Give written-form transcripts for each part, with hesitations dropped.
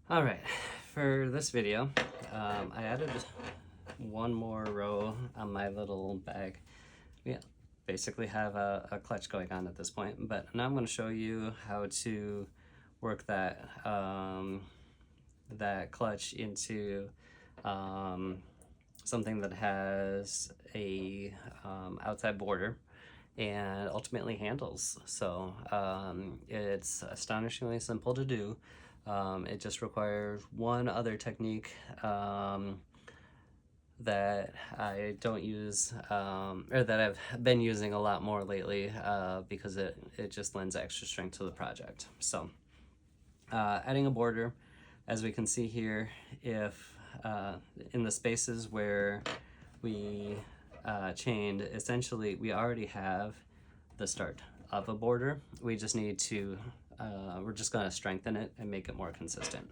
All right, for this video, I added one more row on my little bag. We basically have a clutch going on at this point, but now I'm going to show you how to work that that clutch into something that has a outside border and ultimately handles. So it's astonishingly simple to do. It just requires one other technique that I don't use, or that I've been using a lot more lately because it just lends extra strength to the project. So adding a border, as we can see here, if in the spaces where we chained, essentially we already have the start of a border. We just need to, we're just going to strengthen it and make it more consistent.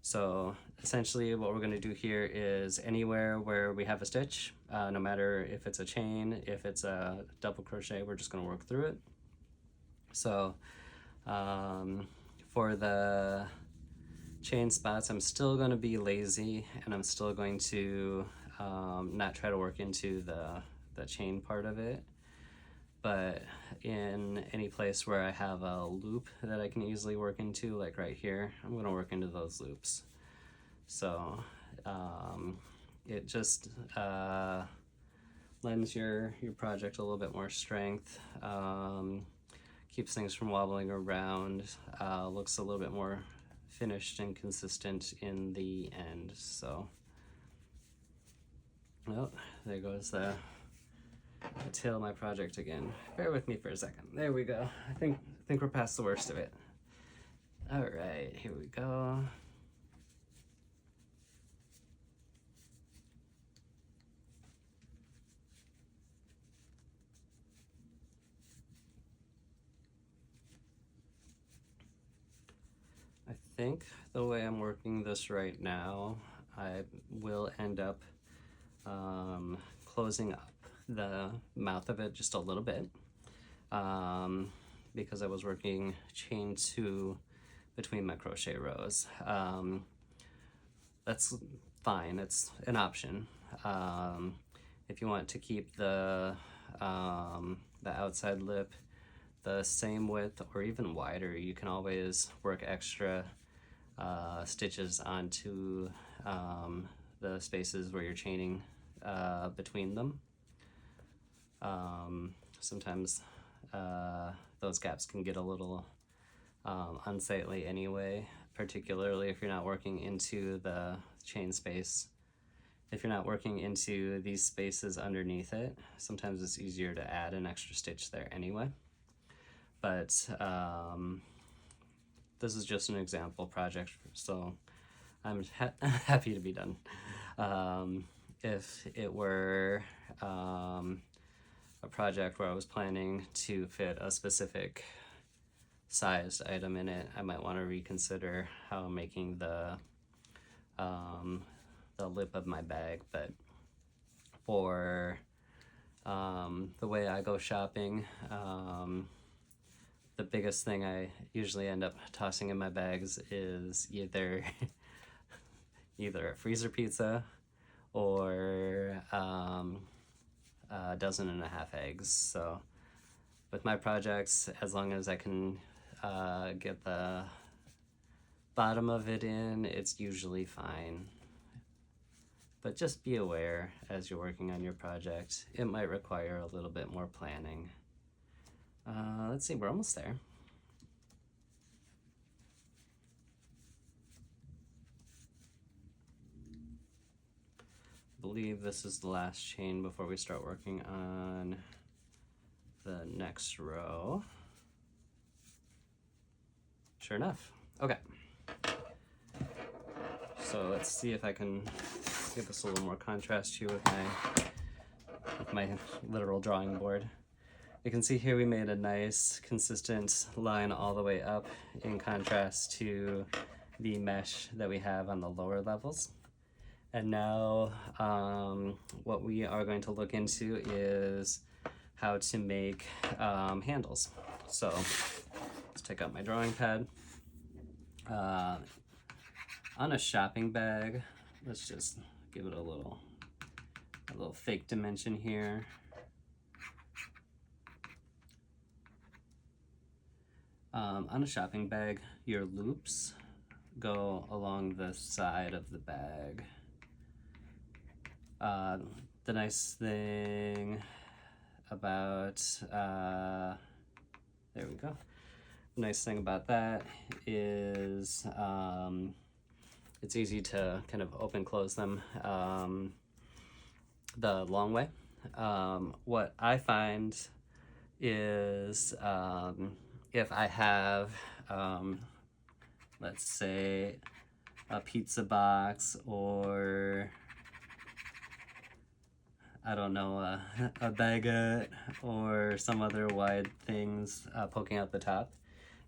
So essentially what we're going to do here is anywhere where we have a stitch, no matter if it's a chain, if it's a double crochet, we're just going to work through it. So for the chain spots, I'm still going to be lazy and I'm still going to not try to work into the chain part of it. But in any place where I have a loop that I can easily work into, like right here, I'm going to work into those loops. So it just lends your project a little bit more strength, keeps things from wobbling around, looks a little bit more finished and consistent in the end. So, well, there goes the tail of my project again. Bear with me for a second. There we go. I think we're past the worst of it. All right, here we go. I think the way I'm working this right now, I will end up closing up the mouth of it just a little bit because I was working chain 2 between my crochet rows. That's fine, it's an option. If you want to keep the outside lip the same width or even wider, you can always work extra stitches onto the spaces where you're chaining between them. Sometimes those gaps can get a little unsightly anyway, particularly if you're not working into the chain space. If you're not working into these spaces underneath it, sometimes it's easier to add an extra stitch there anyway. But this is just an example project, so I'm happy to be done. If it were a project where I was planning to fit a specific sized item in it, I might want to reconsider how I'm making the lip of my bag. But for the way I go shopping, the biggest thing I usually end up tossing in my bags is either a freezer pizza or a dozen and a half eggs. So with my projects, as long as I can get the bottom of it in, it's usually fine. But just be aware as you're working on your project, it might require a little bit more planning. Let's see, we're almost there. I believe this is the last chain before we start working on the next row. Sure enough. Okay. So let's see if I can give this a little more contrast here with my literal drawing board. You can see here we made a nice consistent line all the way up in contrast to the mesh that we have on the lower levels. And now what we are going to look into is how to make handles. So let's take out my drawing pad. On a shopping bag, let's just give it a little fake dimension here. On a shopping bag, your loops go along the side of the bag. The nice thing about, there we go. The nice thing about that is it's easy to kind of open close them the long way. What I find is if I have, let's say, a pizza box, or I don't know, a baguette or some other wide things poking out the top,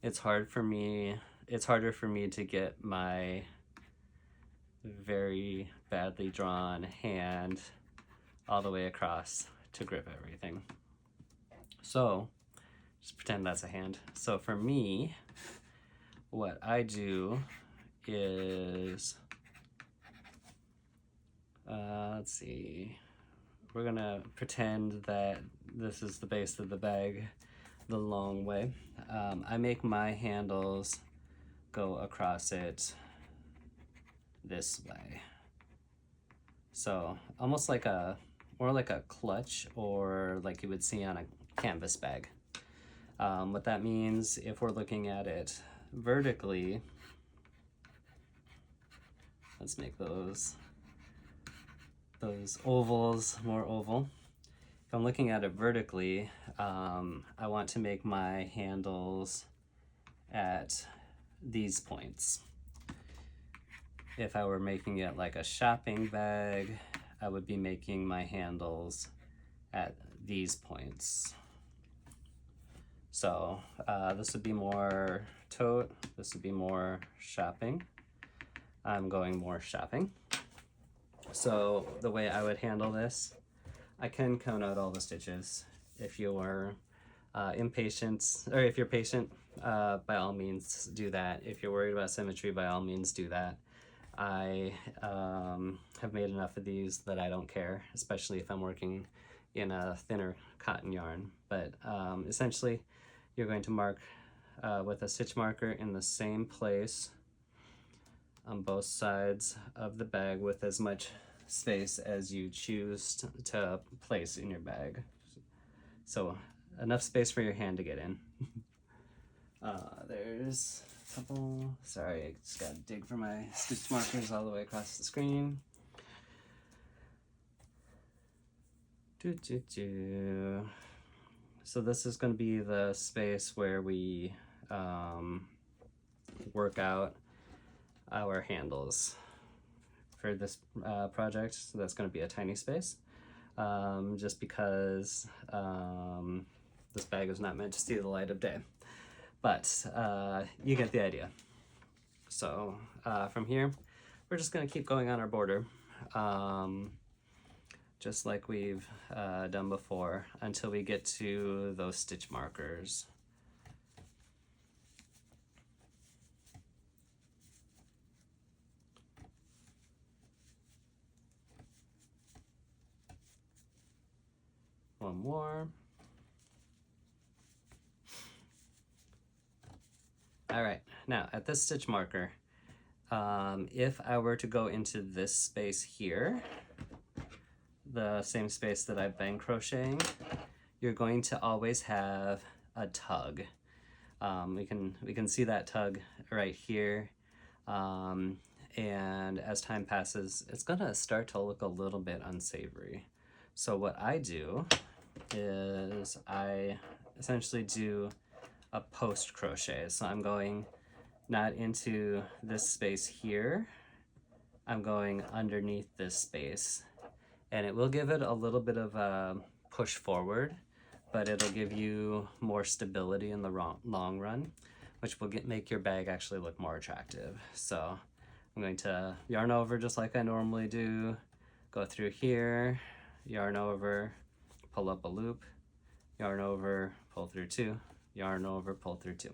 it's harder for me to get my very badly drawn hand all the way across to grip everything. So just pretend that's a hand. So for me, what I do is, let's see, we're gonna pretend that this is the base of the bag the long way. I make my handles go across it this way. So almost like more like a clutch, or like you would see on a canvas bag. What that means, if we're looking at it vertically, let's make those ovals more oval. If I'm looking at it vertically, I want to make my handles at these points. If I were making it like a shopping bag, I would be making my handles at these points. So this would be more tote, this would be more shopping. I'm going more shopping. So the way I would handle this, I can count out all the stitches. If you're impatient, or if you're patient, by all means do that. If you're worried about symmetry, by all means do that. I have made enough of these that I don't care, especially if I'm working in a thinner cotton yarn. But essentially, you're going to mark with a stitch marker in the same place on both sides of the bag with as much space as you choose to place in your bag. So enough space for your hand to get in. There's a couple, sorry, I just gotta dig for my stitch markers all the way across the screen. So this is going to be the space where we work out our handles for this project. So that's going to be a tiny space, just because this bag is not meant to see the light of day. But you get the idea. So from here, we're just going to keep going on our border, just like we've done before, until we get to those stitch markers. One more. All right, now at this stitch marker, if I were to go into this space here, the same space that I've been crocheting, you're going to always have a tug. We can see that tug right here, and as time passes, it's gonna start to look a little bit unsavory. So what I do is I essentially do a post crochet. So I'm going not into this space here, I'm going underneath this space, and it will give it a little bit of a push forward, but it'll give you more stability in the long run, which will make your bag actually look more attractive. So I'm going to yarn over just like I normally do, go through here, yarn over, pull up a loop, yarn over, pull through two, yarn over, pull through two.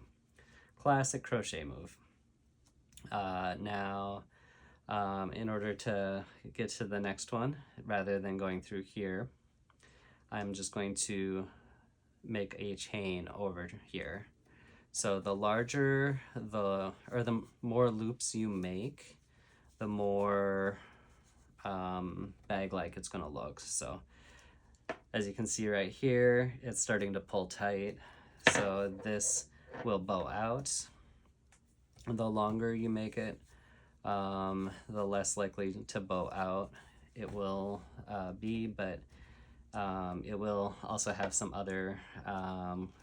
Classic crochet move. Now In order to get to the next one, rather than going through here, I'm just going to make a chain over here. So the larger the more loops you make, the more bag-like it's gonna look. So as you can see right here, it's starting to pull tight. So this will bow out. The longer you make it, the less likely to bow out it will be, but it will also have some other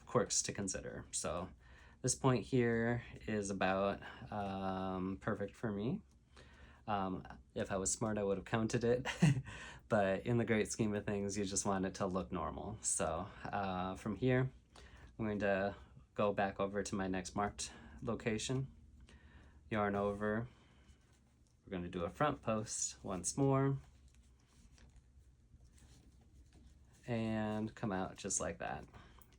quirks to consider. So this point here is about perfect for me. If I was smart, I would have counted it, but in the great scheme of things, you just want it to look normal. So from here, I'm going to go back over to my next marked location, yarn over. We're going to do a front post once more, and come out just like that.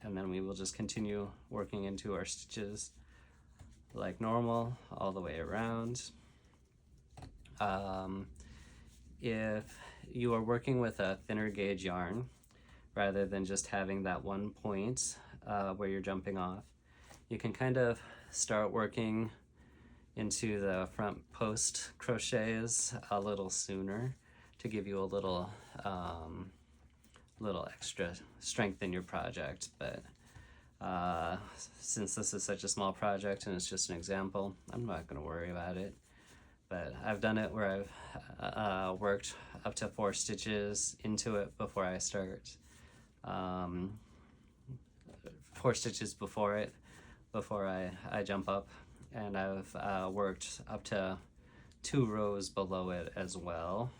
And then we will just continue working into our stitches like normal all the way around. If you are working with a thinner gauge yarn, rather than just having that one point where you're jumping off, you can kind of start working into the front post crochets a little sooner to give you a little extra strength in your project. But since this is such a small project and it's just an example, I'm not going to worry about it. But I've done it where I've worked up to 4 stitches into it before I start. 4 stitches before I jump up, and I've worked up to 2 rows below it as well,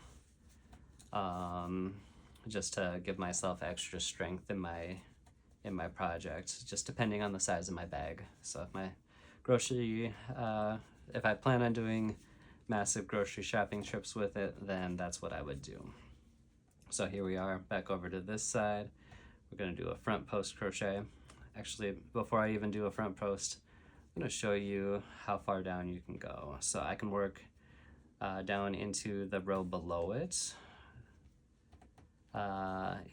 just to give myself extra strength in my project, just depending on the size of my bag. So if my grocery, if I plan on doing massive grocery shopping trips with it, then that's what I would do. So here we are, back over to this side. We're going to do a front post crochet. Actually, before I even do a front post, I'm going to show you how far down you can go. So I can work down into the row below it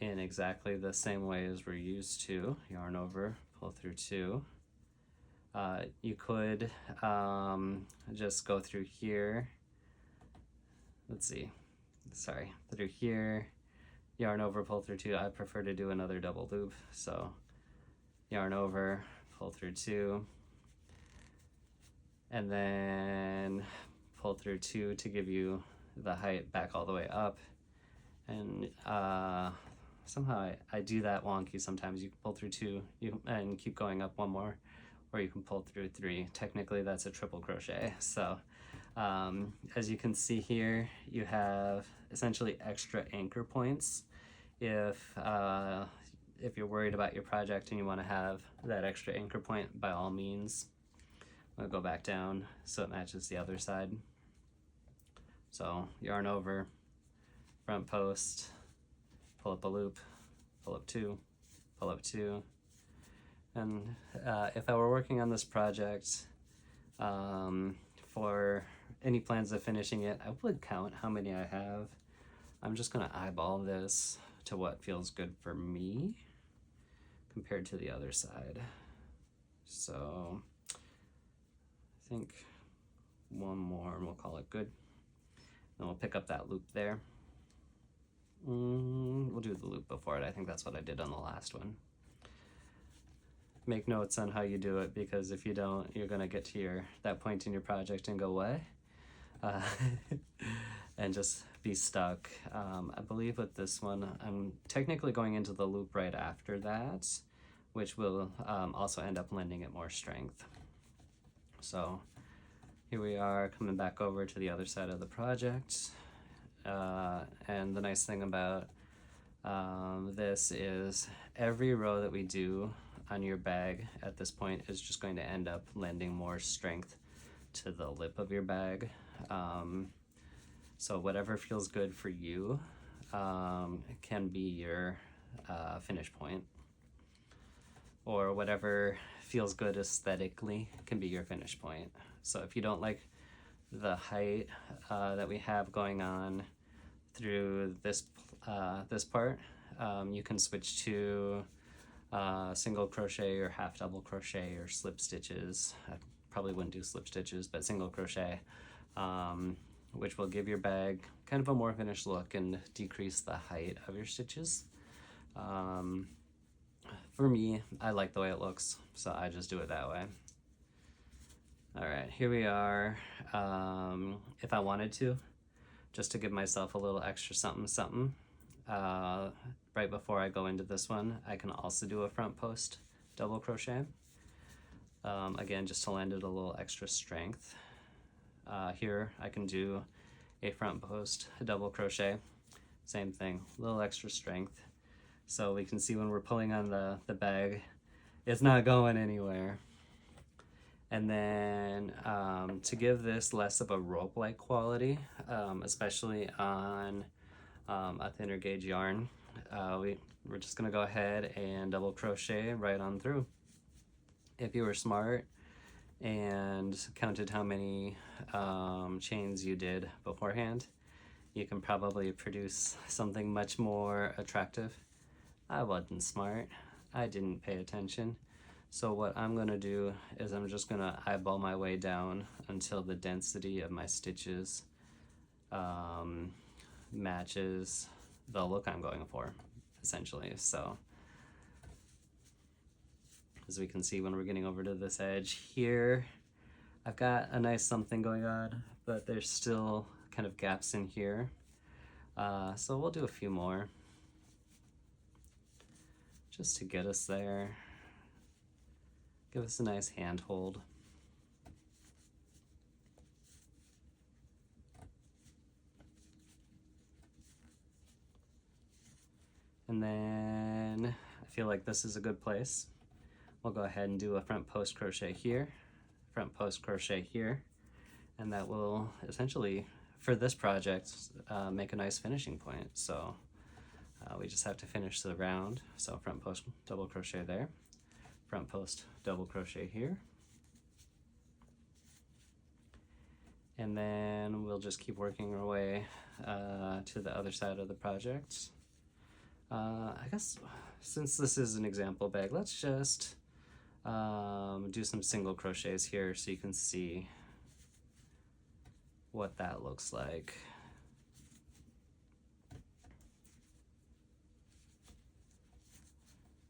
in exactly the same way as we're used to. Yarn over, pull through 2. You could just go through here. Let's see, sorry, through here, yarn over, pull through 2. I prefer to do another double loop, so yarn over, pull through 2, and then pull through 2 to give you the height back all the way up. And somehow I do that wonky sometimes. You can pull through 2 and keep going up 1 more, or you can pull through 3. Technically that's a triple crochet. So as you can see here, you have essentially extra anchor points. If you're worried about your project and you want to have that extra anchor point, by all means. I'll go back down so it matches the other side. So yarn over, front post, pull up a loop, pull up 2, pull up 2. And if I were working on this project for any plans of finishing it, I would count how many I have. I'm just going to eyeball this to what feels good for me compared to the other side. So I think 1 more and we'll call it good. Then we'll pick up that loop there. We'll do the loop before it. I think that's what I did on the last one. Make notes on how you do it, because if you don't, you're gonna get to that point in your project and go, what? And just be stuck. I believe with this one, I'm technically going into the loop right after that, which will also end up lending it more strength. So here we are coming back over to the other side of the project. And the nice thing about this is every row that we do on your bag at this point is just going to end up lending more strength to the lip of your bag. So whatever feels good for you can be your finish point, or whatever feels good aesthetically can be your finish point. So if you don't like the height that we have going on through this this part. You can switch to single crochet or half double crochet or slip stitches. I probably wouldn't do slip stitches, but single crochet, which will give your bag kind of a more finished look and decrease the height of your stitches. For me, I like the way it looks, so I just do it that way. All right, here we are. If I wanted to, just to give myself a little extra something something, right before I go into this one, I can also do a front post double crochet. Again, just to lend it a little extra strength. Here I can do a front post double crochet, same thing, a little extra strength. So we can see when we're pulling on the bag, it's not going anywhere. And then to give this less of a rope-like quality, especially on a thinner gauge yarn, we're just gonna go ahead and double crochet right on through. If you were smart and counted how many chains you did beforehand, you can probably produce something much more attractive. I wasn't smart, I didn't pay attention. So what I'm gonna do is I'm just gonna eyeball my way down until the density of my stitches matches the look I'm going for, essentially. So as we can see when we're getting over to this edge here, I've got a nice something going on, but there's still kind of gaps in here. So we'll do a few more just to get us there. Give us a nice handhold. And then I feel like this is a good place. We'll go ahead and do a front post crochet here, front post crochet here, and that will essentially, for this project, make a nice finishing point. So we just have to finish the round. So front post double crochet there, front post double crochet here, and then we'll just keep working our way to the other side of the project. I guess since this is an example bag, let's just do some single crochets here so you can see what that looks like.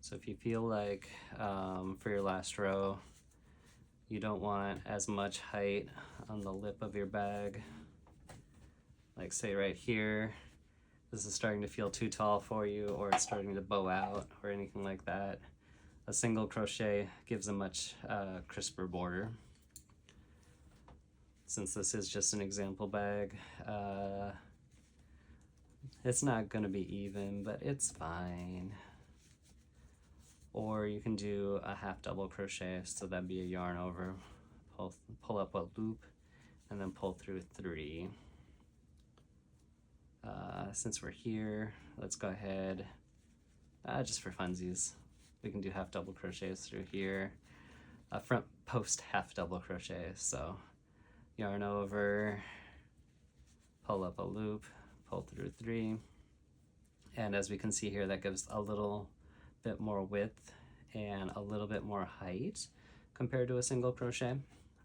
So if you feel like for your last row, you don't want as much height on the lip of your bag, like say right here, this is starting to feel too tall for you, or it's starting to bow out or anything like that, a single crochet gives a much crisper border. Since this is just an example bag, it's not going to be even, but it's fine. Or you can do a half double crochet, so that'd be a yarn over, pull up a loop, and then pull through 3. Since we're here, let's go ahead, just for funsies, we can do half double crochets through here, front post half double crochet. So yarn over, pull up a loop, pull through 3, and as we can see here, that gives a little bit more width and a little bit more height compared to a single crochet,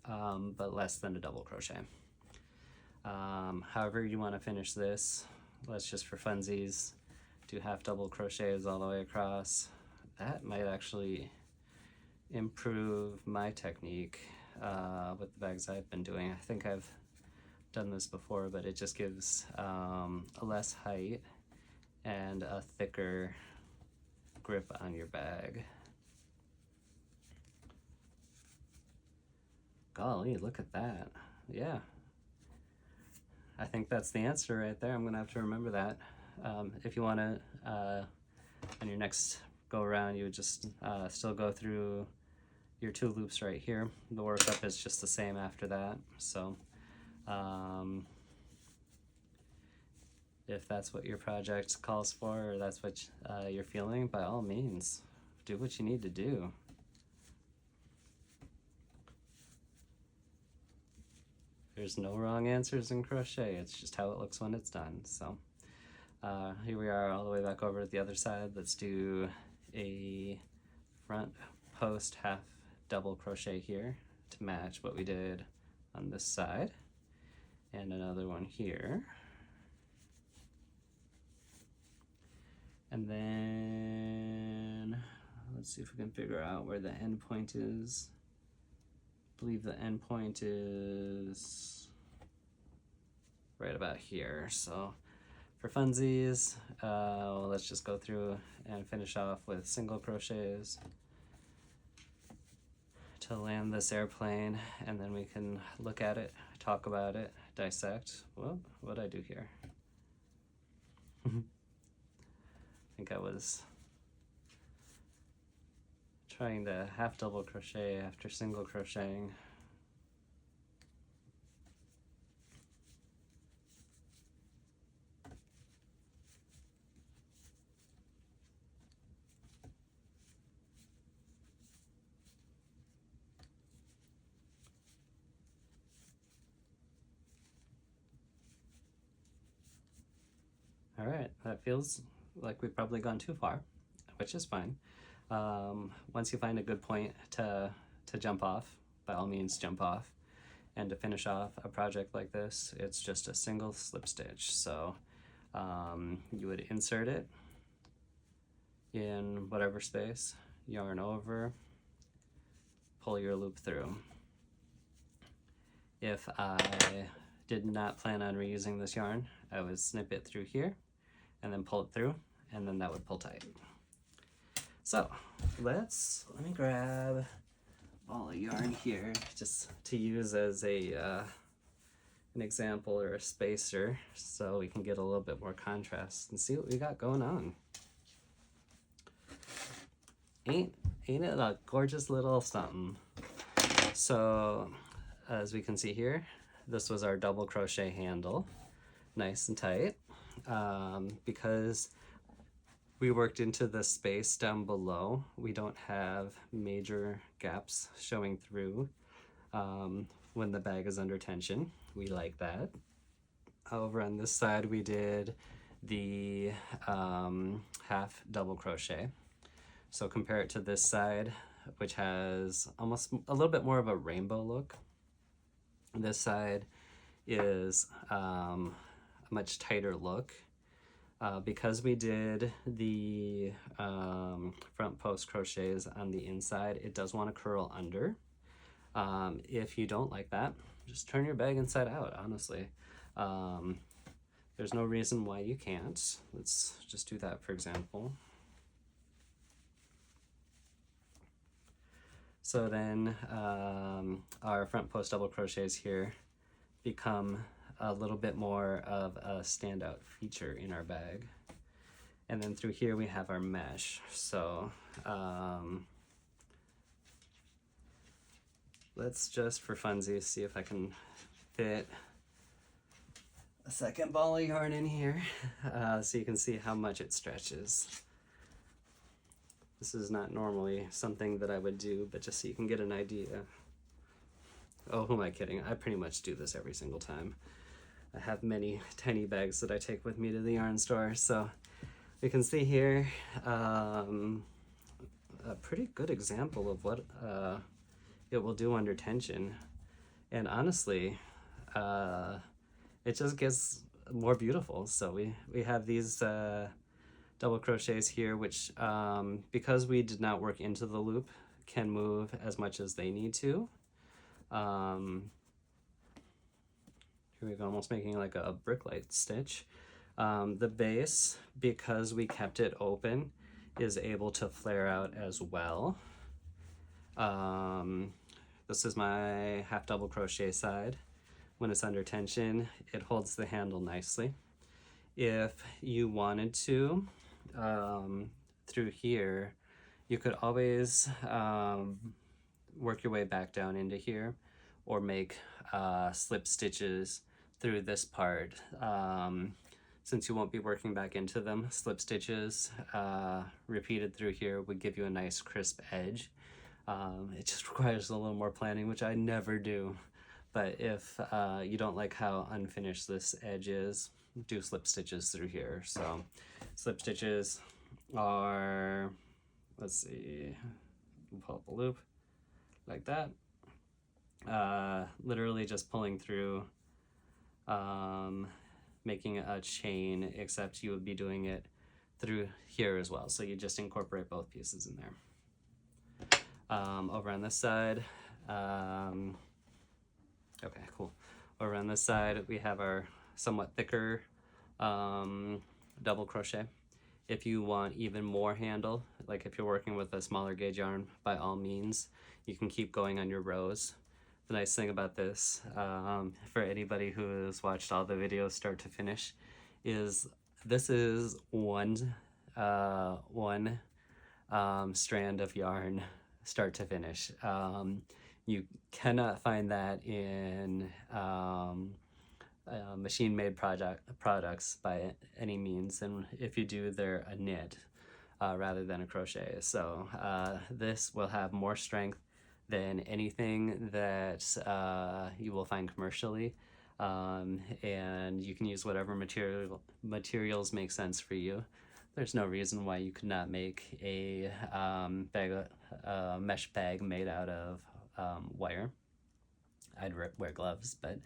but less than a double crochet. However you want to finish this, let's just for funsies do half double crochets all the way across. That might actually improve my technique with the bags I've been doing. I think I've done this before, but it just gives a less height and a thicker grip on your bag. Golly, look at that. Yeah, I think that's the answer right there. I'm gonna have to remember that. If you wanna, on your next go around, you would just still go through your 2 loops right here. The workup is just the same after that. So if that's what your project calls for, or that's what you're feeling, by all means, do what you need to do. There's no wrong answers in crochet. It's just how it looks when it's done. So here we are all the way back over to the other side. Let's do a front post half double crochet here to match what we did on this side, and another one here. And then let's see if we can figure out where the end point is. I believe the end point is right about here. So for funsies, let's just go through and finish off with single crochets to land this airplane, and then we can look at it, talk about it, dissect. Whoa, what'd I do here? I think I was trying to half double crochet after single crocheting. All right, that feels like we've probably gone too far, which is fine. Once you find a good point to jump off, by all means jump off. And to finish off a project like this, it's just a single slip stitch. So you would insert it in whatever space, yarn over, pull your loop through. If I did not plan on reusing this yarn, I would snip it through here and then pull it through, and then that would pull tight. So let me grab a ball of yarn here just to use as an example or a spacer, so we can get a little bit more contrast and see what we got going on. Ain't it a gorgeous little something? So as we can see here, this was our double crochet handle, nice and tight. Because we worked into the space down below, we don't have major gaps showing through when the bag is under tension. We like that. Over on this side, we did the half double crochet. So compare it to this side, which has almost a little bit more of a rainbow look. This side is a much tighter look. Because we did the front post crochets on the inside, it does want to curl under. If you don't like that, just turn your bag inside out, honestly. There's no reason why you can't. Let's just do that, for example. So then our front post double crochets here become a little bit more of a standout feature in our bag. And then through here we have our mesh. So let's just, for funsies, see if I can fit a second ball of yarn in here so you can see how much it stretches. This is not normally something that I would do, but just so you can get an idea. Oh, who am I kidding? I pretty much do this every single time. I have many tiny bags that I take with me to the yarn store. So we can see here a pretty good example of what it will do under tension. And honestly, it just gets more beautiful. So we have these double crochets here, which because we did not work into the loop, can move as much as they need to. Here we go, almost making like a brick-like stitch. The base, because we kept it open, is able to flare out as well. This is my half double crochet side. When it's under tension, it holds the handle nicely. If you wanted to, through here, you could always work your way back down into here, or make slip stitches through this part. Since you won't be working back into them, slip stitches repeated through here would give you a nice crisp edge. It just requires a little more planning, which I never do, But if you don't like how unfinished this edge is, do slip stitches through here. So slip stitches are, let's see, pull up a loop like that. Literally just pulling through, making a chain, except you would be doing it through here as well. So you just incorporate both pieces in there. Over on this side, okay, cool. Over on this side, we have our somewhat thicker double crochet. If you want even more handle, like if you're working with a smaller gauge yarn, by all means, you can keep going on your rows. The nice thing about this, for anybody who has watched all the videos start to finish, is this is one strand of yarn start to finish. You cannot find that in machine-made products by any means, and if you do, they're a knit rather than a crochet. So this will have more strength than anything that you will find commercially, and you can use whatever materials make sense for you. There's no reason why you could not make a mesh bag made out of wire. I'd wear gloves, but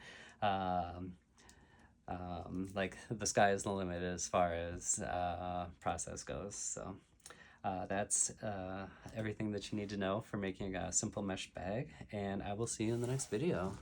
like the sky is the limit as far as process goes. So that's everything that you need to know for making a simple mesh bag, and I will see you in the next video.